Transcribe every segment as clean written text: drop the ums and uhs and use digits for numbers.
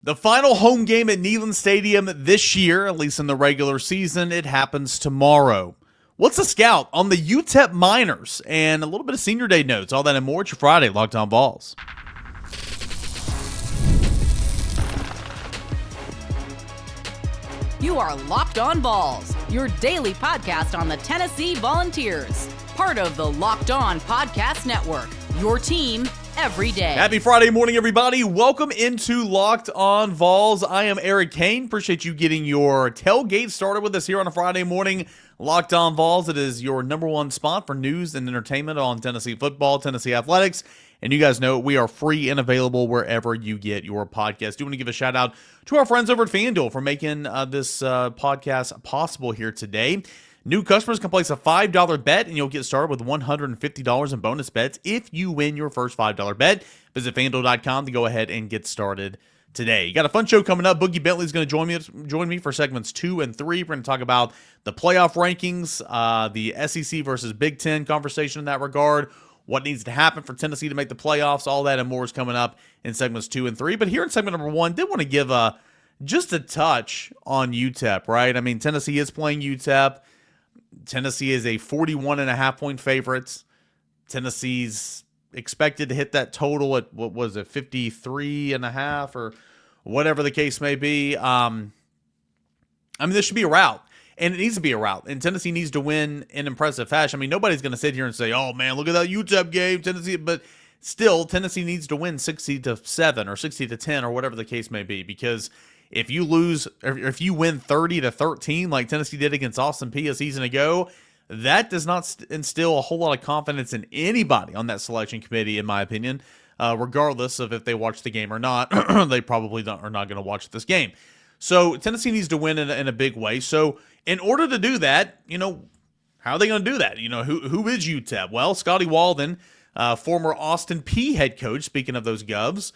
The final home game at Neyland Stadium this year, at least in the regular season, it happens tomorrow. What's a scout on the UTEP Miners and a little bit of senior day notes? All that and more. It's your Friday Locked On Vols. You are Locked On Vols, your daily podcast on the Tennessee Volunteers. Part of the Locked On Podcast Network, your team every day. Happy Friday morning, everybody. Welcome into Locked On Vols. I am Eric Cain. Appreciate you getting your tailgate started with us here on a Friday morning. Locked On Vols, it is your number one spot for news and entertainment on Tennessee football, Tennessee athletics. And you guys know we are free and available wherever you get your podcast. Do want to give a shout out to our friends over at FanDuel for making this podcast possible here today. New customers can place a $5 bet and you'll get started with $150 in bonus bets if you win your first $5 bet. Visit FanDuel.com to go ahead and get started today. You got a fun show coming up. Boogie Bentley is going to join me for segments 2 and 3. We're going to talk about the playoff rankings, the SEC versus Big Ten conversation in that regard, what needs to happen for Tennessee to make the playoffs, all that and more is coming up in segments 2 and 3. But here in segment number 1, did want to give just a touch on UTEP, right? I mean, Tennessee is playing UTEP. Tennessee is a 41.5 point favorite. Tennessee's expected to hit that total at, 53.5 or whatever the case may be. I mean, this should be a rout. And it needs to be a rout. And Tennessee needs to win in impressive fashion. I mean, nobody's going to sit here and say, oh, man, look at that UTEP game, Tennessee. But still, Tennessee needs to win 60-7 or 60-10 or whatever the case may be. Because if you lose, or if you win 30-13 like Tennessee did against Austin Peay a season ago, that does not instill a whole lot of confidence in anybody on that selection committee, in my opinion, regardless of if they watch the game or not. They probably are not going to watch this game. So Tennessee needs to win in a big way. So in order to do that, how are they going to do that? Who is UTEP? Well, Scotty Walden, former Austin Peay head coach, speaking of those Govs,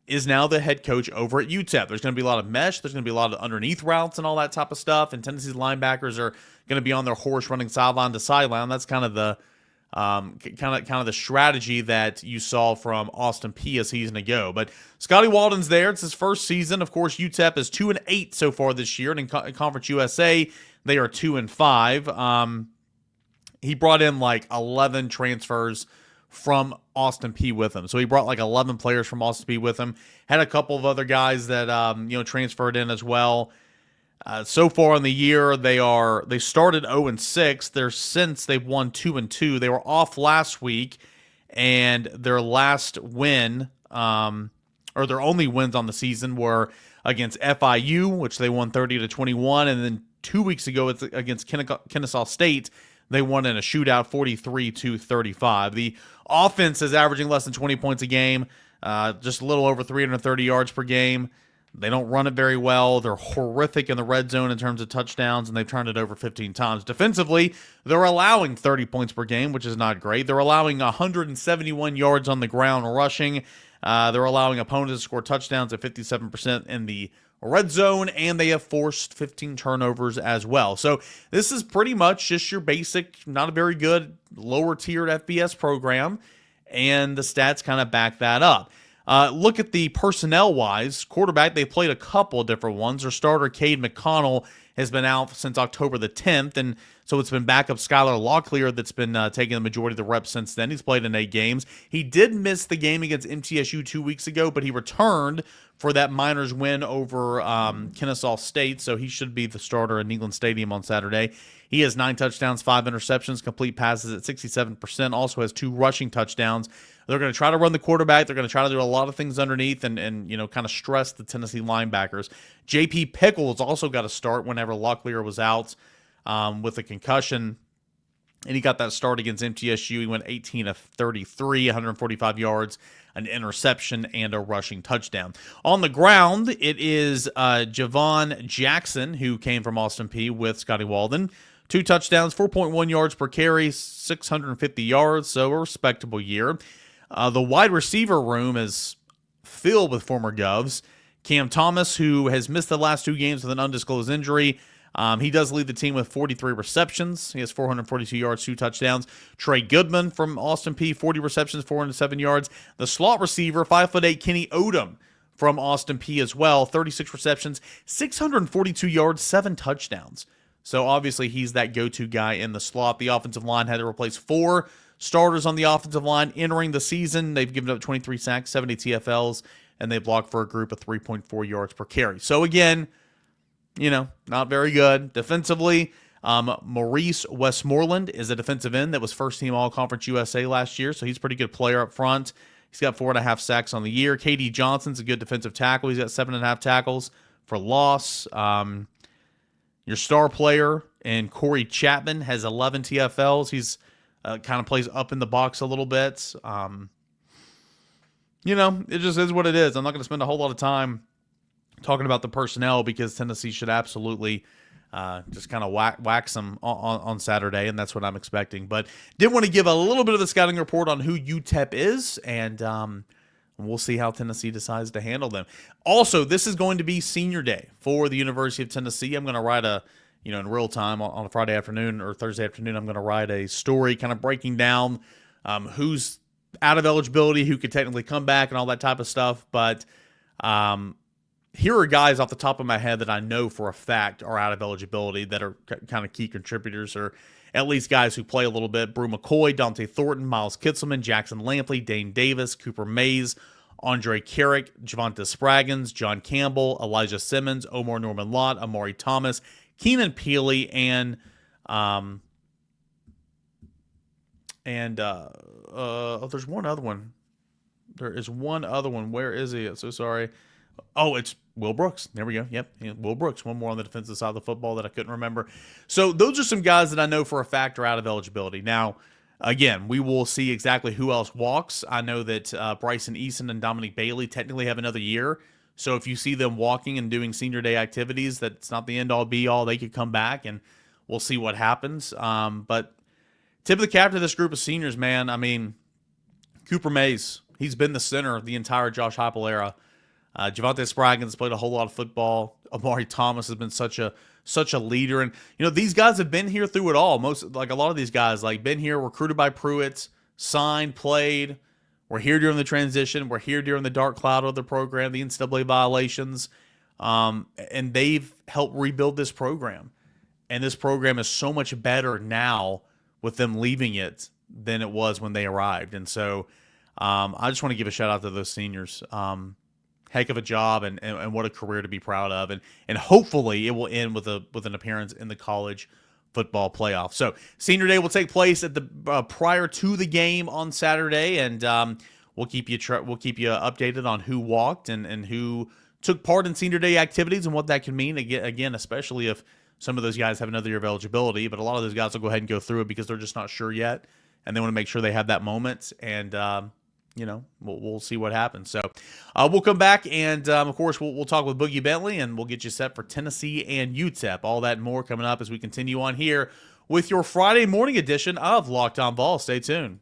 is now the head coach over at UTEP. There's going to be a lot of mesh. There's going to be a lot of underneath routes and all that type of stuff. And Tennessee's linebackers are going to be on their horse running sideline to sideline. That's kind of the the strategy that you saw from Austin Peay a season ago. But Scotty Walden's there. It's his first season. Of course, UTEP is 2-8 so far this year. And in Conference USA, they are 2-5. He brought in like 11 transfers from Austin Peay with him. So he brought like 11 players from Austin Peay with him. Had a couple of other guys that transferred in as well. So far in the year, they started 0-6. They've won 2-2. They were off last week, and their last win, or their only wins on the season, were against FIU, which they won 30-21, and then 2 weeks ago it's against Kennesaw State. They won in a shootout 43-35. The offense is averaging less than 20 points a game, just a little over 330 yards per game. They don't run it very well. They're horrific in the red zone in terms of touchdowns, and they've turned it over 15 times. Defensively, they're allowing 30 points per game, which is not great. They're allowing 171 yards on the ground rushing. They're allowing opponents to score touchdowns at 57% in the red zone, and they have forced 15 turnovers as well. So this is pretty much just your basic, not a very good, lower-tiered FBS program, and the stats kind of back that up. Look at the personnel-wise. Quarterback, they played a couple of different ones. Their starter, Cade McConnell, has been out since October the 10th, and so it's been backup Skylar Locklear that's been taking the majority of the reps since then. He's played in 8 games. He did miss the game against MTSU 2 weeks ago, but he returned for that Miners win over Kennesaw State, so he should be the starter at Neyland Stadium on Saturday. He has 9 touchdowns, 5 interceptions, complete passes at 67%, also has 2 rushing touchdowns. They're going to try to run the quarterback. They're going to try to do a lot of things underneath and kind of stress the Tennessee linebackers. J.P. Pickles also got a start whenever Locklear was out with a concussion, and he got that start against MTSU. He went 18 of 33, 145 yards, an interception, and a rushing touchdown. On the ground, it is Javon Jackson, who came from Austin Peay with Scotty Walden. 2 touchdowns, 4.1 yards per carry, 650 yards, so a respectable year. The wide receiver room is filled with former Govs. Cam Thomas, who has missed the last 2 games with an undisclosed injury, he does lead the team with 43 receptions. He has 442 yards, 2 touchdowns. Trey Goodman from Austin Peay, 40 receptions, 407 yards. The slot receiver, 5'8", Kenny Odom from Austin Peay as well. 36 receptions, 642 yards, 7 touchdowns. So obviously he's that go-to guy in the slot. The offensive line had to replace 4 starters on the offensive line entering the season. They've given up 23 sacks, 70 TFLs, and they blocked for a group of 3.4 yards per carry. So again, not very good defensively. Maurice Westmoreland is a defensive end that was first-team All-Conference USA last year, so he's a pretty good player up front. He's got 4.5 sacks on the year. KD Johnson's a good defensive tackle. He's got 7.5 tackles for loss. Your star player and Corey Chapman has 11 TFLs. He's kind of plays up in the box a little bit. It just is what it is. I'm not going to spend a whole lot of time talking about the personnel because Tennessee should absolutely just kind of wax them on Saturday, and that's what I'm expecting. But did want to give a little bit of the scouting report on who UTEP is, and we'll see how Tennessee decides to handle them. Also, this is going to be senior day for the University of Tennessee. I'm going to write in real time on a Friday afternoon or Thursday afternoon, I'm going to write a story kind of breaking down who's out of eligibility, who could technically come back and all that type of stuff. But here are guys off the top of my head that I know for a fact are out of eligibility that are kind of key contributors, or at least guys who play a little bit. Brew McCoy, Dante Thornton, Miles Kitselman, Jackson Lampley, Dane Davis, Cooper Mays, Andre Carrick, Javonte Spraggins, John Campbell, Elijah Simmons, Omar Norman Lott, Amari Thomas, Keenan Peely, and there's one other one. There is one other one. Where is he? I'm so sorry. Oh, it's Will Brooks. There we go. Yep. Will Brooks. One more on the defensive side of the football that I couldn't remember. So those are some guys that I know for a fact are out of eligibility. Now, again, we will see exactly who else walks. I know that Bryson Eason and Dominique Bailey technically have another year. So if you see them walking and doing senior day activities, that's not the end-all, be-all. They could come back, and we'll see what happens. But tip of the cap to this group of seniors, man. I mean, Cooper Mays, he's been the center of the entire Josh Heupel era. Javonte Spraggins played a whole lot of football. Amari Thomas has been such a leader, and these guys have been here through it all. A lot of these guys been here, recruited by Pruitt, signed, played. We're here during the transition. We're here during the dark cloud of the program, the NCAA violations, and they've helped rebuild this program. And this program is so much better now with them leaving it than it was when they arrived. And so I just want to give a shout out to those seniors. Heck of a job, and what a career to be proud of, and hopefully it will end with an appearance in the college football playoff. So senior day will take place at the prior to the game on Saturday, and we'll keep you updated on who walked and who took part in senior day activities and what that can mean. Again, especially if some of those guys have another year of eligibility, but a lot of those guys will go ahead and go through it because they're just not sure yet, and they want to make sure they have that moment. And we'll see what happens. So we'll come back, and of course we'll talk with Boogie Bentley, and we'll get you set for Tennessee and UTEP. All that and more coming up as we continue on here with your Friday morning edition of Locked On Vols. Stay tuned.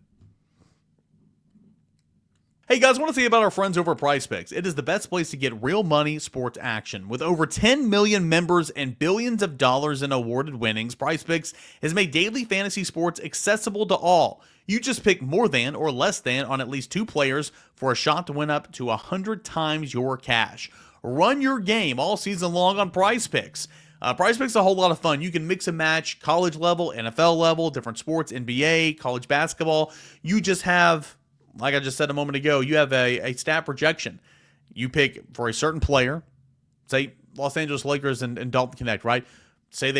Hey guys, I want to tell you about our friends over at PrizePicks. It is the best place to get real money sports action. With over 10 million members and billions of dollars in awarded winnings, PrizePicks has made daily fantasy sports accessible to all. You just pick more than or less than on at least 2 players for a shot to win up to 100 times your cash. Run your game all season long on PrizePicks. PrizePicks is a whole lot of fun. You can mix and match college level, NFL level, different sports, NBA, college basketball. You just have, like I just said a moment ago, you have a stat projection. You pick for a certain player, say Los Angeles Lakers and Dalton Connect, right? Say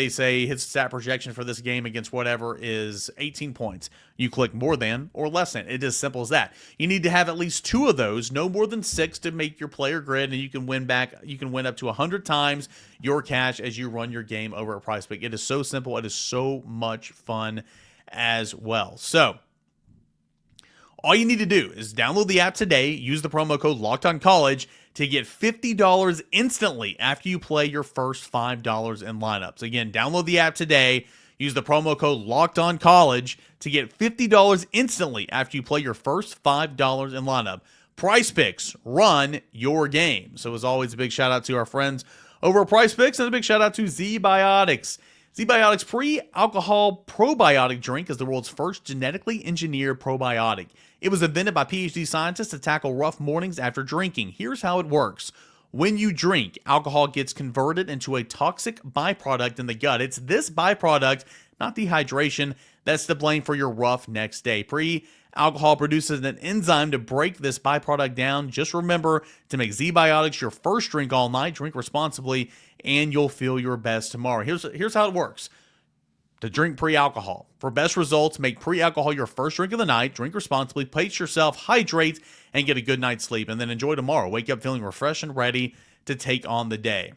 his stat projection for this game against whatever is 18 points. You click more than or less than. It is as simple as that. You need to have at least 2 of those, no more than 6, to make your player grid, and you can win up to 100 times your cash as you run your game over at PrizePicks. It is so simple. It is so much fun as well. So all you need to do is download the app today, use the promo code LOCKEDONCollege to get $50 instantly after you play your first $5 in lineups. Again, download the app today, use the promo code LOCKEDONCollege to get $50 instantly after you play your first $5 in lineup. PrizePicks, run your game. So as always, a big shout out to our friends over at PrizePicks, and a big shout out to ZBiotics. ZBiotics pre-alcohol probiotic drink is the world's first genetically engineered probiotic. It was invented by PhD scientists to tackle rough mornings after drinking. Here's how it works. When you drink, alcohol gets converted into a toxic byproduct in the gut. It's this byproduct, not dehydration, that's to blame for your rough next day. Pre-alcohol produces an enzyme to break this byproduct down. Just remember to make ZBiotics your first drink all night. Drink responsibly, and you'll feel your best tomorrow. Here's how it works. To drink pre-alcohol. For best results, make pre-alcohol your first drink of the night. Drink responsibly, pace yourself, hydrate, and get a good night's sleep. And then enjoy tomorrow. Wake up feeling refreshed and ready to take on the day.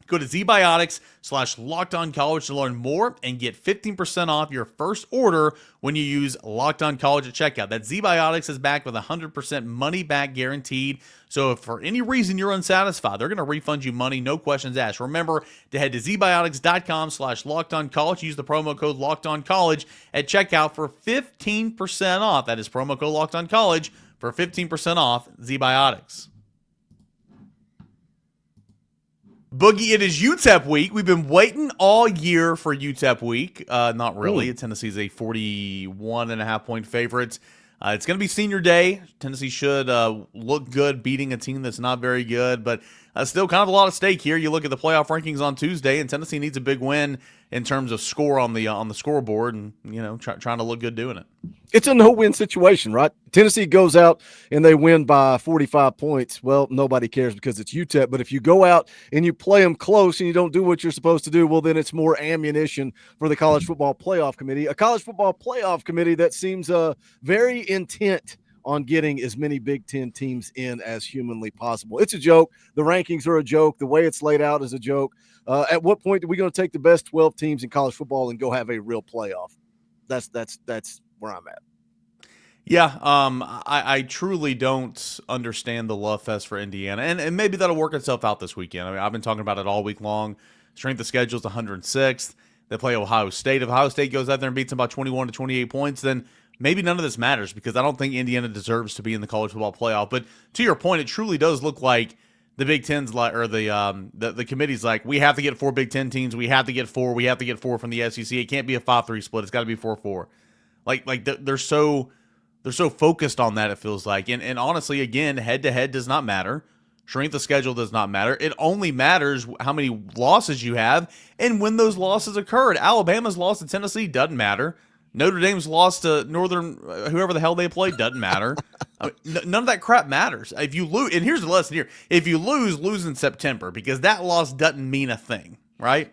Go to ZBiotics/LockedOnCollege to learn more and get 15% off your first order when you use LockedOnCollege at checkout. That ZBiotics is backed with 100% money back guaranteed. So if for any reason you're unsatisfied, they're going to refund you money, no questions asked. Remember to head to ZBiotics.com/LockedOnCollege. Use the promo code LockedOnCollege at checkout for 15% off. That is promo code LockedOnCollege for 15% off ZBiotics. Boogie, it is UTEP week. We've been waiting all year for UTEP week. Not really. Tennessee's a 41.5 point favorite. It's going to be senior day. Tennessee should look good beating a team that's not very good, but still kind of a lot at stake here. You look at the playoff rankings on Tuesday, and Tennessee needs a big win in terms of score on the scoreboard, and trying to look good doing it. It's a no-win situation, right? Tennessee goes out and they win by 45 points. Well, nobody cares because it's UTEP. But if you go out and you play them close and you don't do what you're supposed to do, well, then it's more ammunition for the College Football Playoff Committee. A College Football Playoff Committee that seems very intent on getting as many Big Ten teams in as humanly possible. It's a joke. The rankings are a joke. The way it's laid out is a joke. At what point are we going to take the best 12 teams in college football and go have a real playoff? That's where I'm at. Yeah, I truly don't understand the love fest for Indiana, and maybe that'll work itself out this weekend. I mean, I've been talking about it all week long. Strength of schedule is 106th. They play Ohio State. If Ohio State goes out there and beats them by 21 to 28 points, then maybe none of this matters because I don't think Indiana deserves to be in the college football playoff. But to your point, it truly does look like the Big Ten's like, or the committee's like, we have to get 4 Big Ten teams. We have to get 4. We have to get 4 from the SEC. It can't be a 5-3 split. It's got to be 4-4. Like they're so focused on that, it feels like. And honestly, again, head-to-head does not matter. Strength of schedule does not matter. It only matters how many losses you have and when those losses occurred. Alabama's loss to Tennessee doesn't matter. Notre Dame's loss to Northern, whoever the hell they play, doesn't matter. I mean, none of that crap matters. If you lose, and here's the lesson here. If you lose in September, because that loss doesn't mean a thing, right?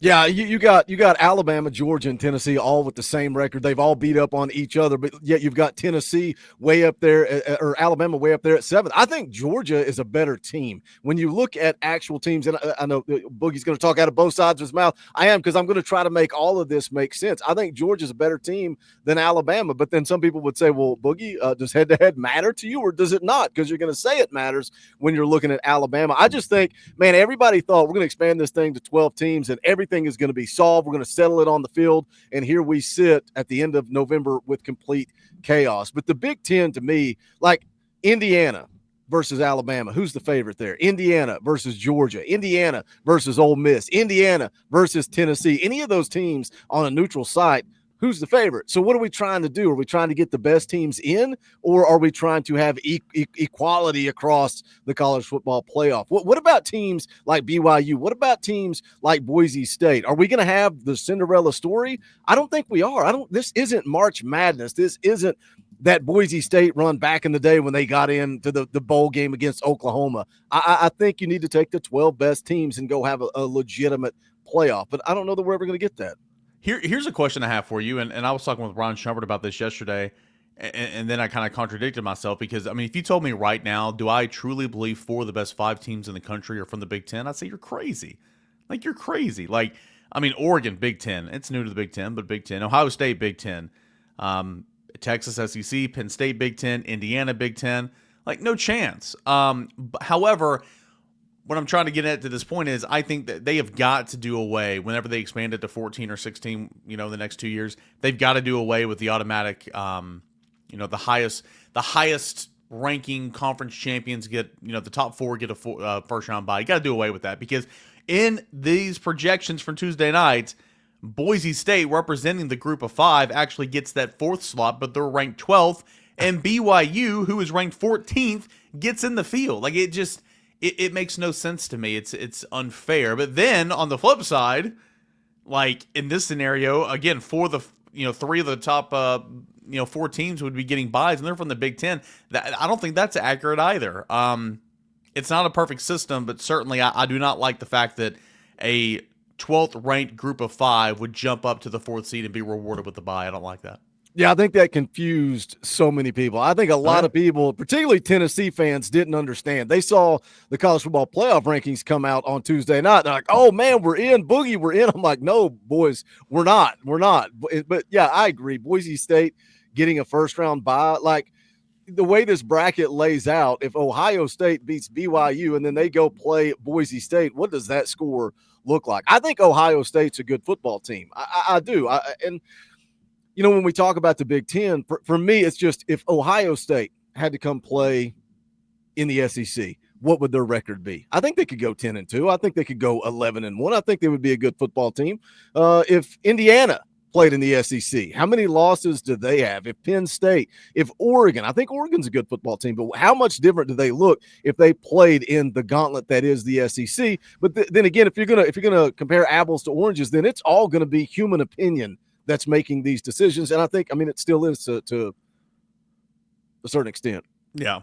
Yeah, you got Alabama, Georgia, and Tennessee all with the same record. They've all beat up on each other, but yet you've got Tennessee way up there, or Alabama way up there at 7th. I think Georgia is a better team. When you look at actual teams, and I know Boogie's going to talk out of both sides of his mouth. I am, because I'm going to try to make all of this make sense. I think Georgia's a better team than Alabama, but then some people would say, well, Boogie, does head-to-head matter to you, or does it not? Because you're going to say it matters when you're looking at Alabama. I just think, man, everybody thought we're going to expand this thing to 12 teams, and everything is going to be solved. We're going to settle it on the field. And here we sit at the end of November with complete chaos. But the Big Ten, to me, like Indiana versus Alabama, who's the favorite there? Indiana versus Georgia, Indiana versus Ole Miss, Indiana versus Tennessee. Any of those teams on a neutral site, who's the favorite? So what are we trying to do? Are we trying to get the best teams in, or are we trying to have equality across the college football playoff? What about teams like BYU? What about teams like Boise State? Are we going to have the Cinderella story? I don't think we are. This isn't March Madness. This isn't that Boise State run back in the day when they got into the bowl game against Oklahoma. I think you need to take the 12 best teams and go have a legitimate playoff, but I don't know that we're ever going to get that. Here's a question I have for you, and I was talking with Ron Shumpert about this yesterday, and then I kind of contradicted myself because, I mean, if you told me right now, do I truly believe 4 of the best 5 teams in the country are from the Big Ten, I'd say you're crazy. Like, you're crazy. Like, I mean, Oregon, Big Ten. It's new to the Big Ten, but Big Ten. Ohio State, Big Ten. Texas, SEC. Penn State, Big Ten. Indiana, Big Ten. Like, no chance. However, what I'm trying to get at to this point is I think that they have got to do away, whenever they expand it to 14 or 16, the next 2 years, they've got to do away with the automatic, the highest ranking conference champions get, the top 4 get a first round bye. You got to do away with that, because In these projections from Tuesday night, Boise State, representing the group of 5, actually gets that 4th slot, but they're ranked 12th. And BYU, who is ranked 14th, gets in the field. Like, it makes no sense to me. It's unfair. But then on the flip side, like in this scenario, again, 3 of the top 4 teams would be getting buys, and they're from the Big Ten. I don't think that's accurate either. It's not a perfect system, but certainly I do not like the fact that a 12th ranked group of 5 would jump up to the 4th seed and be rewarded with the bye. I don't like that. Yeah, I think that confused so many people. I think a lot of people, particularly Tennessee fans, didn't understand. They saw the college football playoff rankings come out on Tuesday night. They're like, oh, man, we're in. Boogie, we're in. I'm like, no, boys, we're not. We're not. But yeah, I agree. Boise State getting a first-round bye, like the way this bracket lays out, if Ohio State beats BYU and then they go play Boise State, what does that score look like? I think Ohio State's a good football team. I do. And when we talk about the Big Ten, for me, it's just if Ohio State had to come play in the SEC, what would their record be? I think they could go 10-2. I think they could go 11-1. I think they would be a good football team. If Indiana played in the SEC, how many losses do they have? If Penn State, if Oregon, I think Oregon's a good football team, but how much different do they look if they played in the gauntlet that is the SEC? But then again, if you're gonna compare apples to oranges, then it's all gonna be human opinion that's making these decisions. And I think, it still is to a certain extent. Yeah.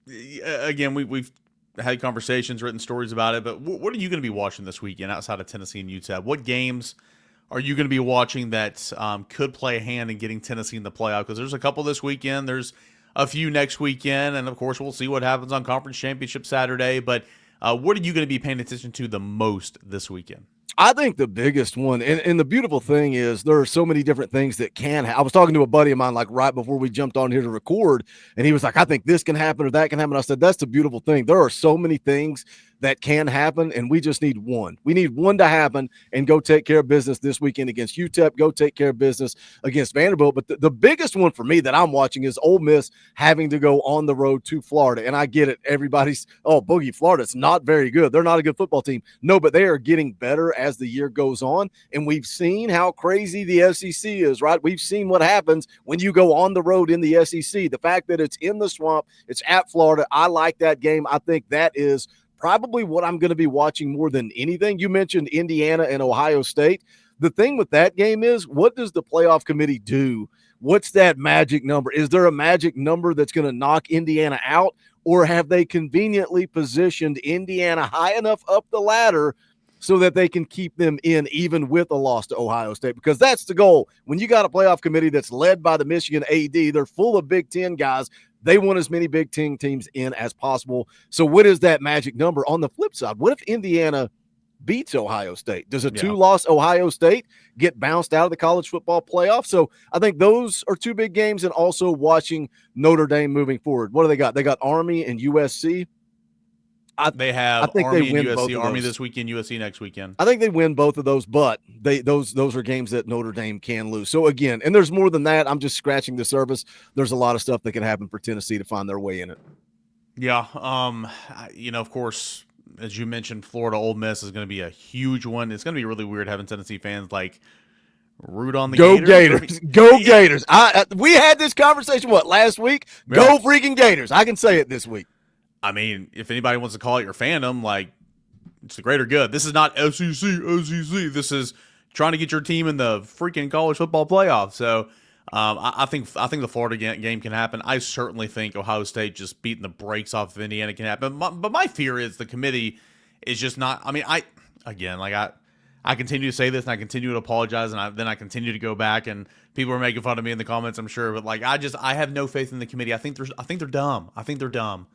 Again, we've had conversations, written stories about it, but what are you going to be watching this weekend outside of Tennessee and UTEP? What games are you going to be watching that could play a hand in getting Tennessee in the playoff? Because there's a couple this weekend. There's a few next weekend. And, of course, we'll see what happens on Conference Championship Saturday. But what are you going to be paying attention to the most this weekend? I think the biggest one, and the beautiful thing is there are so many different things that can happen. I was talking to a buddy of mine like right before we jumped on here to record, and he was like, I think this can happen or that can happen. I said, that's the beautiful thing. There are so many things that can happen, and we just need one. We need one to happen and go take care of business this weekend against UTEP, go take care of business against Vanderbilt. But the biggest one for me that I'm watching is Ole Miss having to go on the road to Florida. And I get it. Everybody's, Boogie, Florida's not very good. They're not a good football team. No, but they are getting better as the year goes on. And we've seen how crazy the SEC is, right? We've seen what happens when you go on the road in the SEC. The fact that it's in the swamp, it's at Florida. I like that game. I think that is probably what I'm going to be watching more than anything. You mentioned Indiana and Ohio State. The thing with that game is, what does the playoff committee do? What's that magic number? Is there a magic number that's going to knock Indiana out, or have they conveniently positioned Indiana high enough up the ladder so that they can keep them in even with a loss to Ohio State? Because that's the goal. When you got a playoff committee that's led by the Michigan AD, they're full of Big Ten guys. They want as many Big Ten teams in as possible. So what is that magic number? On the flip side, what if Indiana beats Ohio State? Does a 2-loss Ohio State get bounced out of the college football playoff? So I think those are two big games, and also watching Notre Dame moving forward. What do they got? They got Army and USC. They have Army and USC. Army this weekend, USC next weekend. I think they win both of those, but those are games that Notre Dame can lose. So again, and there's more than that. I'm just scratching the surface. There's a lot of stuff that can happen for Tennessee to find their way in it. Yeah. Of course, as you mentioned, Florida Ole Miss is going to be a huge one. It's going to be really weird having Tennessee fans root on the Gators. Go Gators. We had this conversation last week? Yeah. Go freaking Gators. I can say it this week. I mean, if anybody wants to call it your fandom, it's the greater good. This is not SEC. This is trying to get your team in the freaking college football playoff. So I think the Florida game can happen. I certainly think Ohio State just beating the brakes off of Indiana can happen. But my fear is the committee is just not. I mean, I continue to say this and I continue to apologize, and then I continue to go back, and people are making fun of me in the comments, I'm sure. But I have no faith in the committee. I think they're dumb. I think they're dumb.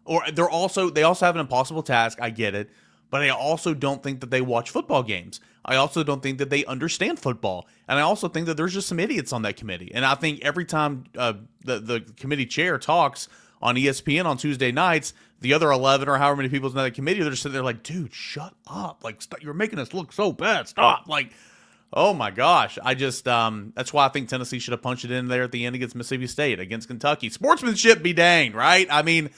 Or they also have an impossible task. I get it, but I also don't think that they watch football games. I also don't think that they understand football, and I also think that there's just some idiots on that committee. And I think every time the committee chair talks on ESPN on Tuesday nights, the other 11 or however many people's in that committee, they're just sitting there like, dude, shut up! Stop, you're making us look so bad. Stop! Oh my gosh! I just that's why I think Tennessee should have punched it in there at the end against Mississippi State, against Kentucky. Sportsmanship be danged, right? I mean.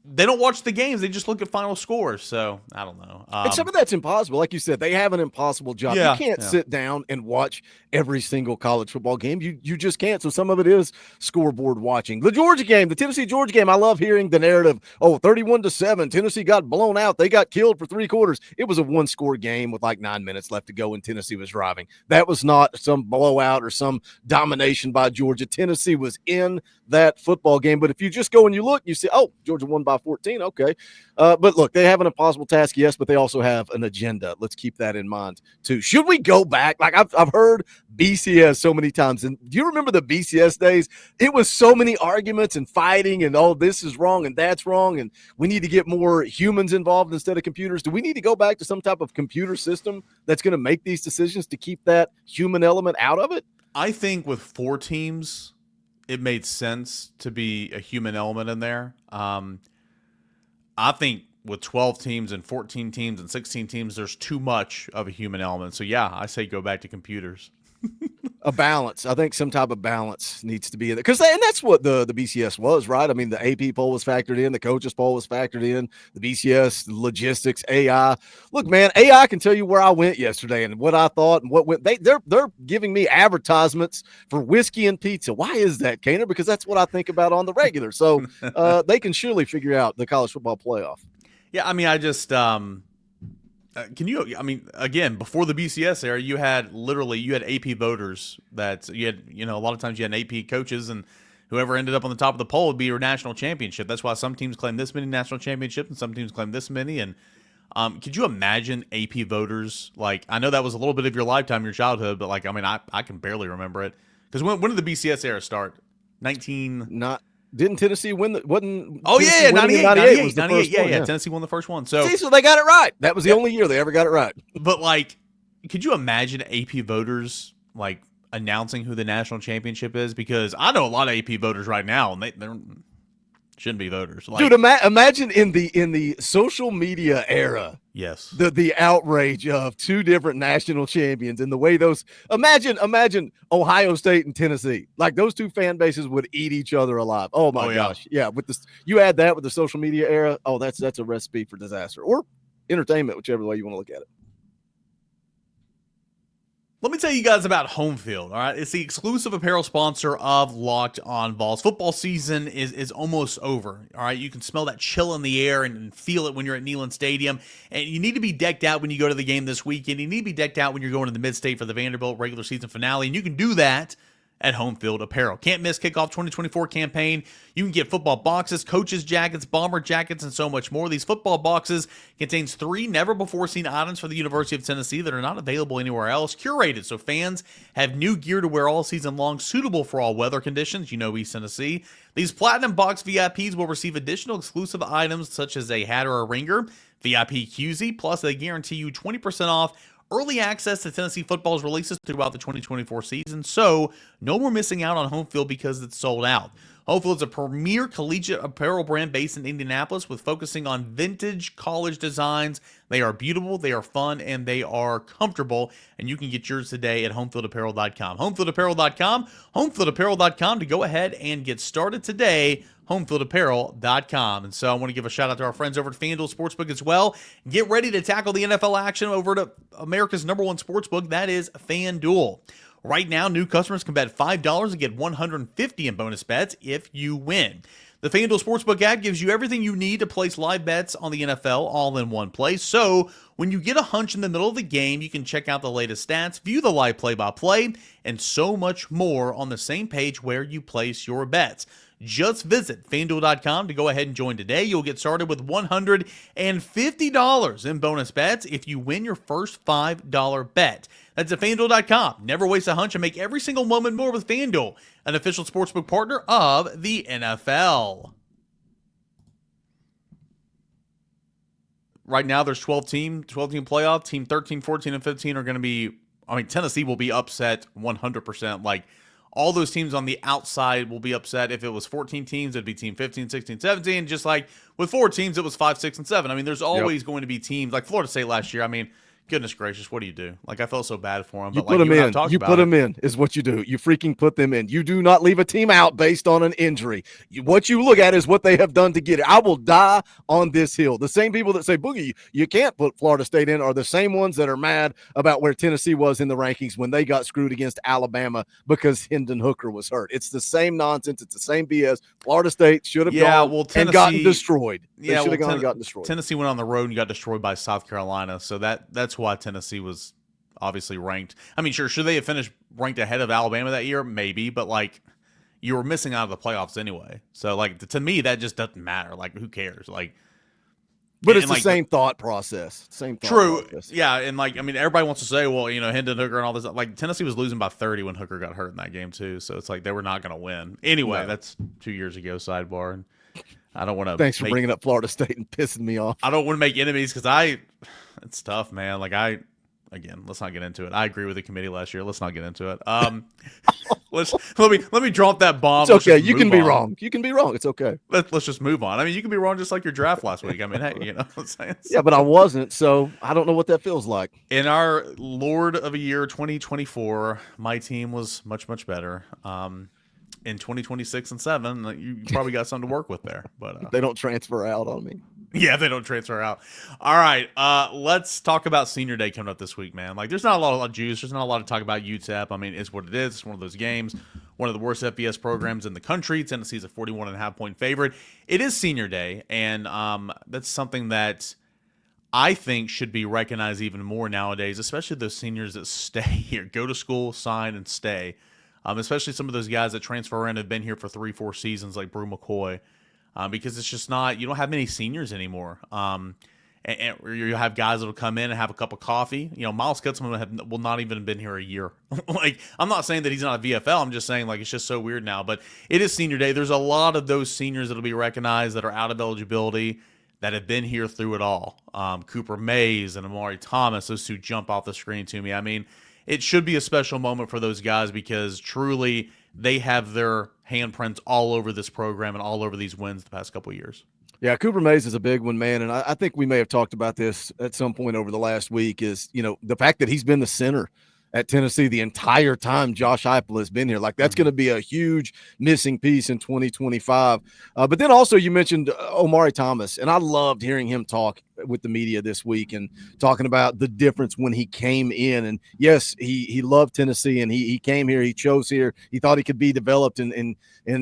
they don't watch the games. They just look at final scores. So I don't know. And some of that's impossible. Like you said, they have an impossible job. Yeah, You can't sit down and watch every single college football game. You just can't. So some of it is scoreboard watching. The Georgia game, the Tennessee-Georgia game, I love hearing the narrative, 31-7, Tennessee got blown out. They got killed for 3 quarters. It was a one-score game with like 9 minutes left to go and Tennessee was driving. That was not some blowout or some domination by Georgia. Tennessee was in that football game. But if you just go and you look, you see, Georgia won by 14. Okay. But look, they have an impossible task, yes, but they also have an agenda. Let's keep that in mind too. Should we go back? Like I've heard BCS so many times. And do you remember the BCS days? It was so many arguments and fighting and this is wrong and that's wrong. And we need to get more humans involved instead of computers. Do we need to go back to some type of computer system that's going to make these decisions to keep that human element out of it? I think with 4 teams, it made sense to be a human element in there. I think with 12 teams and 14 teams and 16 teams, there's too much of a human element. So, yeah, I say go back to computers. A balance. I think some type of balance needs to be in there. And that's what the BCS was, right? I mean, the AP poll was factored in. The coaches poll was factored in. The BCS, logistics, AI. Look, man, AI can tell you where I went yesterday and what I thought and what went. They're giving me advertisements for whiskey and pizza. Why is that, Cainer? Because that's what I think about on the regular. So they can surely figure out the college football playoff. Yeah, I mean, I just again, before the BCS era, you had AP voters that you had, a lot of times you had AP coaches, and whoever ended up on the top of the poll would be your national championship. That's why some teams claim this many national championships and some teams claim this many. And could you imagine AP voters? Like, I know that was a little bit of your lifetime, your childhood, but I can barely remember it. Because when did the BCS era start? Didn't Tennessee win? 98 was the first one. Yeah, Tennessee won the first one. So they got it right. That was the only year they ever got it right. But could you imagine AP voters announcing who the national championship is? Because I know a lot of AP voters right now, and they shouldn't be voters. Dude, imagine in the social media era. Yes. The outrage of 2 different national champions and the way those imagine Ohio State and Tennessee. Like those 2 fan bases would eat each other alive. Oh my gosh. Yeah, with this you add that with the social media era. Oh, that's a recipe for disaster or entertainment, whichever way you want to look at it. Let me tell you guys about Home Field, all right? It's the exclusive apparel sponsor of Locked On Vols. Football season is almost over, all right? You can smell that chill in the air and feel it when you're at Neyland Stadium. And you need to be decked out when you go to the game this weekend. You need to be decked out when you're going to the Mid-State for the Vanderbilt regular season finale. And you can do that at Home Field Apparel. Can't miss kickoff 2024 campaign. You can get football boxes, coaches jackets, bomber jackets, and so much more. These football boxes contains 3 never-before-seen items for the University of Tennessee that are not available anywhere else. Curated so fans have new gear to wear all season long, suitable for all weather conditions. East Tennessee. These Platinum Box VIPs will receive additional exclusive items such as a hat or a ringer, VIP QZ, plus they guarantee you 20% off early access to Tennessee football's releases throughout the 2024 season, so no more missing out on Home Field because it's sold out. Home Field is a premier collegiate apparel brand based in Indianapolis with focusing on vintage college designs. They are beautiful, they are fun, and they are comfortable, and you can get yours today at homefieldapparel.com. Homefieldapparel.com, homefieldapparel.com to go ahead and get started today. homefieldapparel.com. And so I want to give a shout out to our friends over at FanDuel Sportsbook as well. Get ready to tackle the NFL action over to America's #1 sportsbook. That is FanDuel. Right now, new customers can bet $5 and get $150 in bonus bets if you win. The FanDuel Sportsbook app gives you everything you need to place live bets on the NFL all in one place. So when you get a hunch in the middle of the game, you can check out the latest stats, view the live play-by-play, and so much more on the same page where you place your bets. Just visit FanDuel.com to go ahead and join today. You'll get started with $150 in bonus bets if you win your first $5 bet. That's at FanDuel.com. Never waste a hunch and make every single moment more with FanDuel, an official sportsbook partner of the NFL. Right now, there's 12-team playoff. Team 13, 14, and 15 are going to be, Tennessee will be upset 100%. All those teams on the outside will be upset. If it was 14 teams, it'd be team 15, 16, 17. Just like with 4 teams, it was 5, 6, and 7. There's always going to be teams like Florida State last year. Goodness gracious, what do you do? Like, I felt so bad for him. You But put like, them you and I in. talked You about put it. them in is what you do. You freaking put them in. You do not leave a team out based on an injury. What you look at is what they have done to get it. I will die on this hill. The same people that say, Boogie, you can't put Florida State in are the same ones that are mad about where Tennessee was in the rankings when they got screwed against Alabama because Hendon Hooker was hurt. It's the same nonsense. It's the same BS. Florida State should have gone and gotten destroyed. They should have gone and gotten destroyed. Tennessee went on the road and got destroyed by South Carolina. So that's why Tennessee was obviously ranked. I mean, sure, should they have finished ranked ahead of Alabama that year? Maybe, but like, you were missing out of the playoffs anyway. So like, to me, that just doesn't matter. Like, who cares? Like, but it's the same thought process. True. Yeah, and like, I mean, everybody wants to say, well, Hendon Hooker and all this. Like, Tennessee was losing by 30 when Hooker got hurt in that game too. So it's like they were not going to win. Anyway, that's 2 years ago. Sidebar. And I don't want to. Thanks for bringing up Florida State and pissing me off. I don't want to make enemies because it's tough, man. Like again, let's not get into it. I agree with the committee last year. Let's not get into it. Let me drop that bomb. It's okay. You can be wrong. You can be wrong. It's okay. Let's just move on. I mean, you can be wrong just like your draft last week. I mean, hey, you know what I'm saying? Yeah, but I wasn't, so I don't know what that feels like. In our Lord of a Year 2024, my team was much, much better. In 2026 and 7, you probably got something to work with there. But they don't transfer out on me. Yeah, they don't transfer out. All right, let's talk about Senior Day coming up this week, man. Like, there's not a lot of juice. There's not a lot to talk about UTEP. I mean, it's what it is. It's one of those games. One of the worst FBS programs in the country. Tennessee's a 41.5-point favorite. It is Senior Day, and that's something that I think should be recognized even more nowadays, especially those seniors that stay here, go to school, sign, and stay. Especially some of those guys that transfer in have been here for 3-4 seasons, like Brew McCoy. Because it's just not, you don't have many seniors anymore. And you have guys that will come in and have a cup of coffee. Miles Kutzman will not even have been here a year. Like, I'm not saying that he's not a VFL. I'm just saying, like, it's just so weird now. But it is Senior Day. There's a lot of those seniors that will be recognized that are out of eligibility that have been here through it all. Cooper Mays and Omari Thomas, those two jump off the screen to me. I mean, it should be a special moment for those guys because truly they have their handprints all over this program and all over these wins the past couple of years. Yeah, Cooper Mays is a big one, man. And I think we may have talked about this at some point over the last week is, the fact that he's been the center at Tennessee the entire time Josh Heupel has been here. Like, that's going to be a huge missing piece in 2025. But then also you mentioned Omari Thomas, and I loved hearing him talk with the media this week and talking about the difference when he came in. And yes, he loved Tennessee and he came here, he chose here. He thought he could be developed and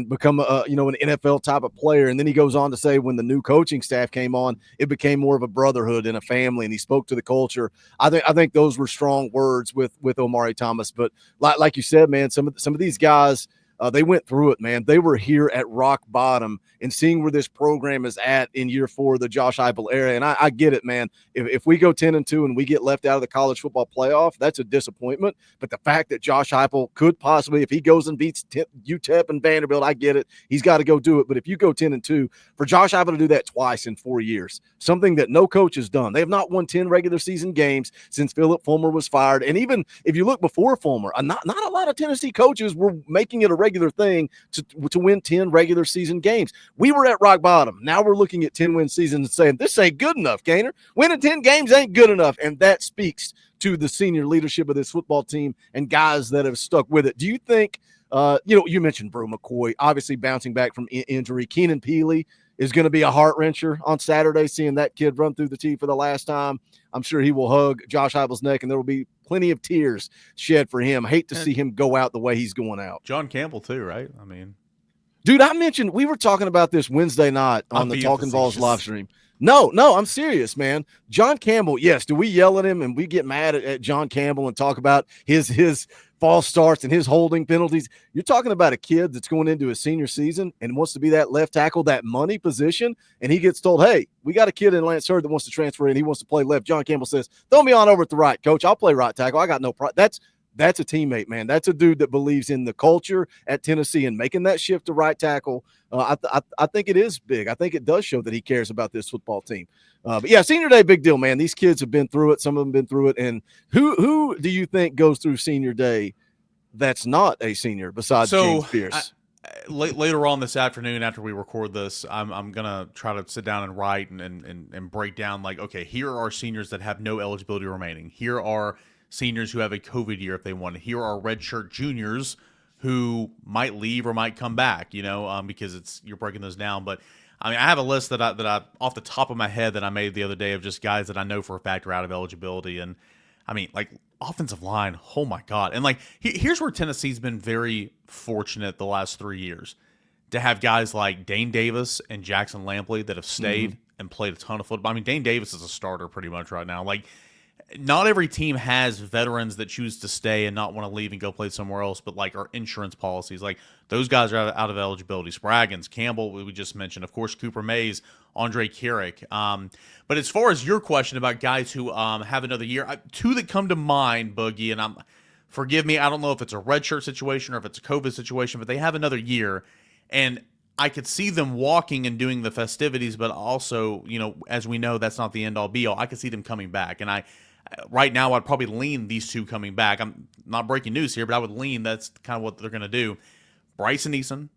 become an NFL type of player. And then he goes on to say when the new coaching staff came on, it became more of a brotherhood and a family, and he spoke to the culture. I think those were strong words with Omari Thomas. But like you said, man, some of these guys, they went through it, man. They were here at rock bottom and seeing where this program is at in year 4 of the Josh Heupel era. And I get it, man. If we go 10-2 and we get left out of the college football playoff, that's a disappointment. But the fact that Josh Heupel could possibly, if he goes and beats UTEP and Vanderbilt, I get it. He's got to go do it. But if you go 10-2, for Josh Heupel to do that twice in 4 years, something that no coach has done. They have not won 10 regular season games since Philip Fulmer was fired. And even if you look before Fulmer, not a lot of Tennessee coaches were making it a regular thing to win 10 regular season games. We were at rock bottom. Now we're looking at 10-win seasons and saying, this ain't good enough, Cainer. Winning 10 games ain't good enough. And that speaks to the senior leadership of this football team and guys that have stuck with it. Do you think, you mentioned Brew McCoy, obviously bouncing back from injury. Keenan Peely is going to be a heart-wrencher on Saturday, seeing that kid run through the tee for the last time. I'm sure he will hug Josh Heupel's neck, and there will be plenty of tears shed for him. I hate to see him go out the way he's going out. John Campbell, too, right? I mean, dude, I mentioned we were talking about this Wednesday night on the Talking Vols live stream. No, I'm serious, man. John Campbell, yes, do we yell at him and we get mad at John Campbell and talk about his false starts and his holding penalties? You're talking about a kid that's going into his senior season and wants to be that left tackle, that money position, and he gets told, hey, we got a kid in Lance Hurd that wants to transfer in. He wants to play left. John Campbell says, throw me on over at the right, coach. I'll play right tackle. I got no problem. That's a teammate, man. That's a dude that believes in the culture at Tennessee and making that shift to right tackle. I think it is big. I think it does show that he cares about this football team. But yeah, Senior Day, big deal, man. These kids have been through it. Some of them been through it. And who do you think goes through Senior Day that's not a senior besides James Pierce? later on this afternoon after we record this, I'm gonna try to sit down and write and break down like, okay, here are seniors that have no eligibility remaining. Here are seniors who have a COVID year if they want. Here are redshirt juniors who might leave or might come back. Because you're breaking those down. But I mean, I have a list that I off the top of my head that I made the other day of just guys that I know for a fact are out of eligibility. And I mean, like offensive line, oh my God. And like, here's where Tennessee's been very fortunate the last 3 years to have guys like Dane Davis and Jackson Lampley that have stayed and played a ton of football. I mean, Dane Davis is a starter pretty much right now. Like, not every team has veterans that choose to stay and not want to leave and go play somewhere else, but like our insurance policies, like those guys are out of eligibility. Spraggins, Campbell, we just mentioned, of course, Cooper Mays, Andre Carrick. But as far as your question about guys who have another year, two that come to mind, Boogie, and forgive me, I don't know if it's a redshirt situation or if it's a COVID situation, but they have another year, and I could see them walking and doing the festivities, but also, as we know, that's not the end all be all. I could see them coming back, and right now, I'd probably lean these two coming back. I'm not breaking news here, but I would lean that's kind of what they're going to do. Bryson Eason,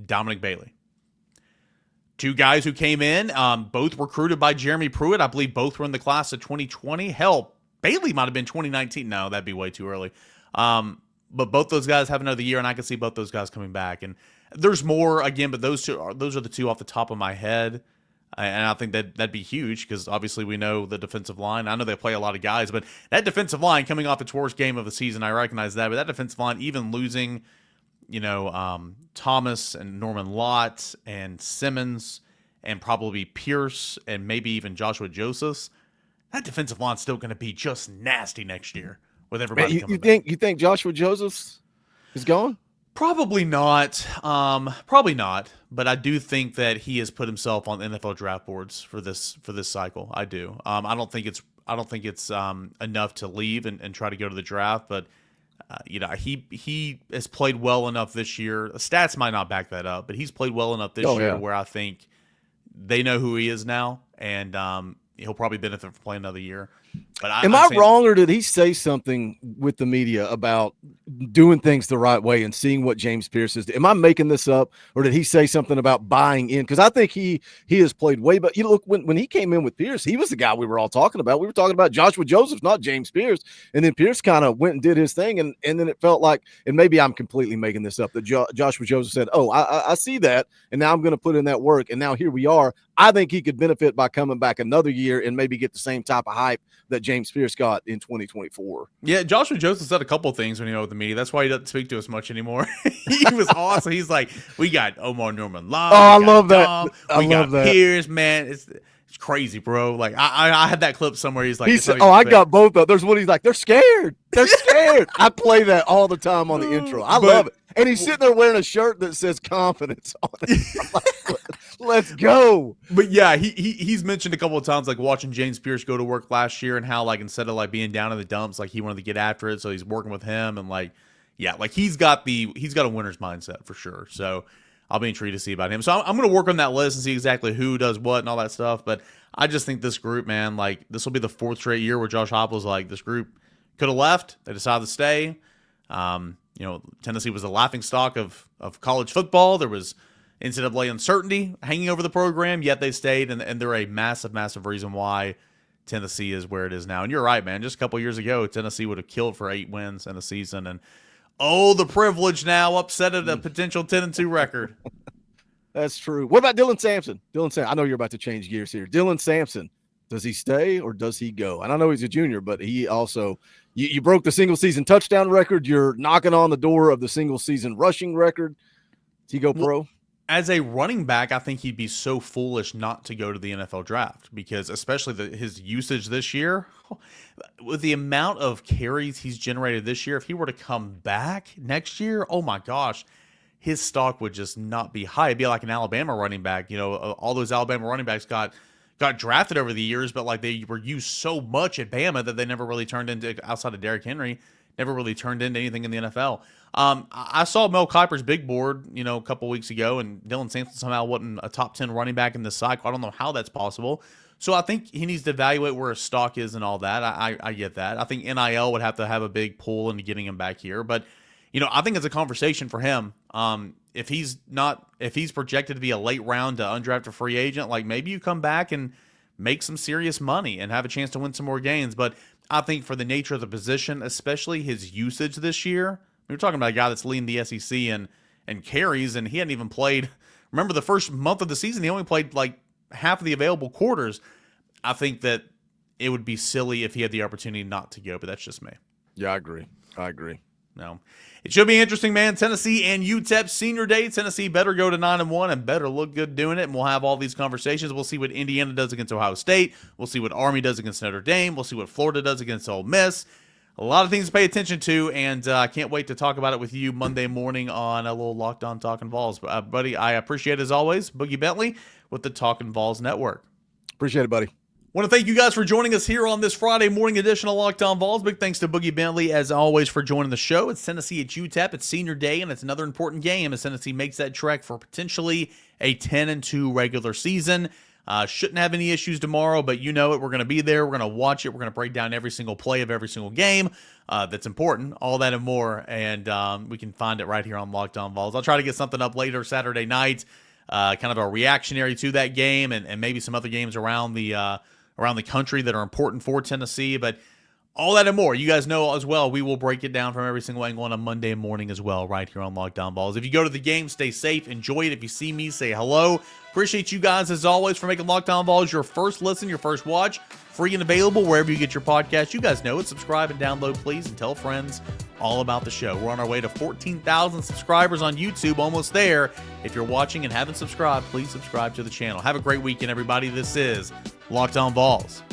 Dominic Bailey. Two guys who came in, both recruited by Jeremy Pruitt. I believe both were in the class of 2020. Hell, Bailey might have been 2019. No, that'd be way too early. But both those guys have another year, and I can see both those guys coming back. And there's more, again, but those are the two off the top of my head. And I think that'd be huge because obviously we know the defensive line. I know they play a lot of guys, but that defensive line coming off its worst game of the season, I recognize that. But that defensive line, even losing, Thomas and Norman Lott and Simmons and probably Pierce and maybe even Joshua Josephs, that defensive line's still going to be just nasty next year with everybody coming back. You think Joshua Josephs is gone? Probably not. Probably not. But I do think that he has put himself on NFL draft boards for this cycle. I do. I don't think it's enough to leave and try to go to the draft. But he has played well enough this year. The stats might not back that up, but he's played well enough this year where I think they know who he is now, and he'll probably benefit from playing another year. But Am I wrong, or did he say something with the media about doing things the right way and seeing what James Pierce is? Am I making this up, or did he say something about buying in? Because I think he has played way. But look, when he came in with Pierce, he was the guy we were all talking about. We were talking about Joshua Joseph, not James Pierce. And then Pierce kind of went and did his thing, and then it felt like, and maybe I'm completely making this up, that Joshua Joseph said, "Oh, I see that, and now I'm going to put in that work, and now here we are." I think he could benefit by coming back another year and maybe get the same type of hype that James Pierce got in 2024. Yeah, Joshua Joseph said a couple of things when he was with the media. That's why he doesn't speak to us much anymore. He was awesome. He's like, we got Omar Norman Love. Oh, I love that. We got Pierce, man. It's crazy, bro. Like I had that clip somewhere. He's like, he said, I got both of them. There's one he's like, they're scared. They're scared. I play that all the time on the intro. I love it. And he's sitting there wearing a shirt that says confidence on it. Like, let's go. But yeah, he's mentioned a couple of times like watching James Pierce go to work last year and how like instead of like being down in the dumps, like he wanted to get after it. So he's working with him and like, yeah, like he's got a winner's mindset for sure. So I'll be intrigued to see about him. So I'm going to work on that list and see exactly who does what and all that stuff. But I just think this group, man, like this will be the fourth straight year where Josh Heupel's like, this group could have left. They decided to stay. Tennessee was the laughingstock of college football. There was NCAA uncertainty hanging over the program, yet they stayed, and they're a massive, massive reason why Tennessee is where it is now. And you're right, man. Just a couple years ago, Tennessee would have killed for 8 wins in a season, and the privilege now upset at a potential 10-2 record. That's true. What about Dylan Sampson? I know you're about to change gears here. Dylan Sampson, does he stay or does he go? And I know he's a junior, but he also you broke the single season touchdown record. You're knocking on the door of the single season rushing record. Does he go pro? As a running back, I think he'd be so foolish not to go to the NFL draft because especially his usage this year, with the amount of carries he's generated this year, if he were to come back next year, oh my gosh, his stock would just not be high. It'd be like an Alabama running back. All those Alabama running backs got drafted over the years, but like they were used so much at Bama that they never really turned into, outside of Derrick Henry, never really turned into anything in the NFL. I saw Mel Kiper's big board, a couple weeks ago, and Dylan Sampson somehow wasn't a top 10 running back in this cycle. I don't know how that's possible. So I think he needs to evaluate where his stock is and all that. I get that. I think NIL would have to have a big pull into getting him back here. But I think it's a conversation for him. If he's projected to be a late round undrafted free agent, like maybe you come back and make some serious money and have a chance to win some more games. But I think for the nature of the position, especially his usage this year, we're talking about a guy that's leading the SEC and carries, and he hadn't even played. Remember, the first month of the season, he only played like half of the available quarters. I think that it would be silly if he had the opportunity not to go, but that's just me. Yeah, I agree. No. It should be interesting, man. Tennessee and UTEP senior day. Tennessee better go to 9-1 and better look good doing it, and we'll have all these conversations. We'll see what Indiana does against Ohio State. We'll see what Army does against Notre Dame. We'll see what Florida does against Ole Miss. A lot of things to pay attention to, and I can't wait to talk about it with you Monday morning on a little Locked On Talking Vols. Buddy, I appreciate it as always. Boogie Bentley with the Talking Vols Network. Appreciate it, buddy. Want to thank you guys for joining us here on this Friday morning edition of Locked On Vols. Big thanks to Boogie Bentley, as always, for joining the show. It's Tennessee at UTEP. It's senior day, and it's another important game as Tennessee makes that trek for potentially a 10-2 regular season. Shouldn't have any issues tomorrow, but you know it. We're going to be there. We're going to watch it. We're going to break down every single play of every single game that's important, all that and more, and we can find it right here on Locked On Vols. I'll try to get something up later Saturday night, kind of a reactionary to that game and maybe some other games around the country that are important for Tennessee, but all that and more. You guys know as well, we will break it down from every single angle on a Monday morning as well, right here on Locked On Vols. If you go to the game, stay safe, enjoy it. If you see me, say hello. Appreciate you guys as always for making Locked On Vols your first listen, your first watch, free and available wherever you get your podcast. You guys know it. Subscribe and download, please, and tell friends all about the show. We're on our way to 14,000 subscribers on YouTube, almost there. If you're watching and haven't subscribed, please subscribe to the channel. Have a great weekend, everybody. This is Locked On Vols.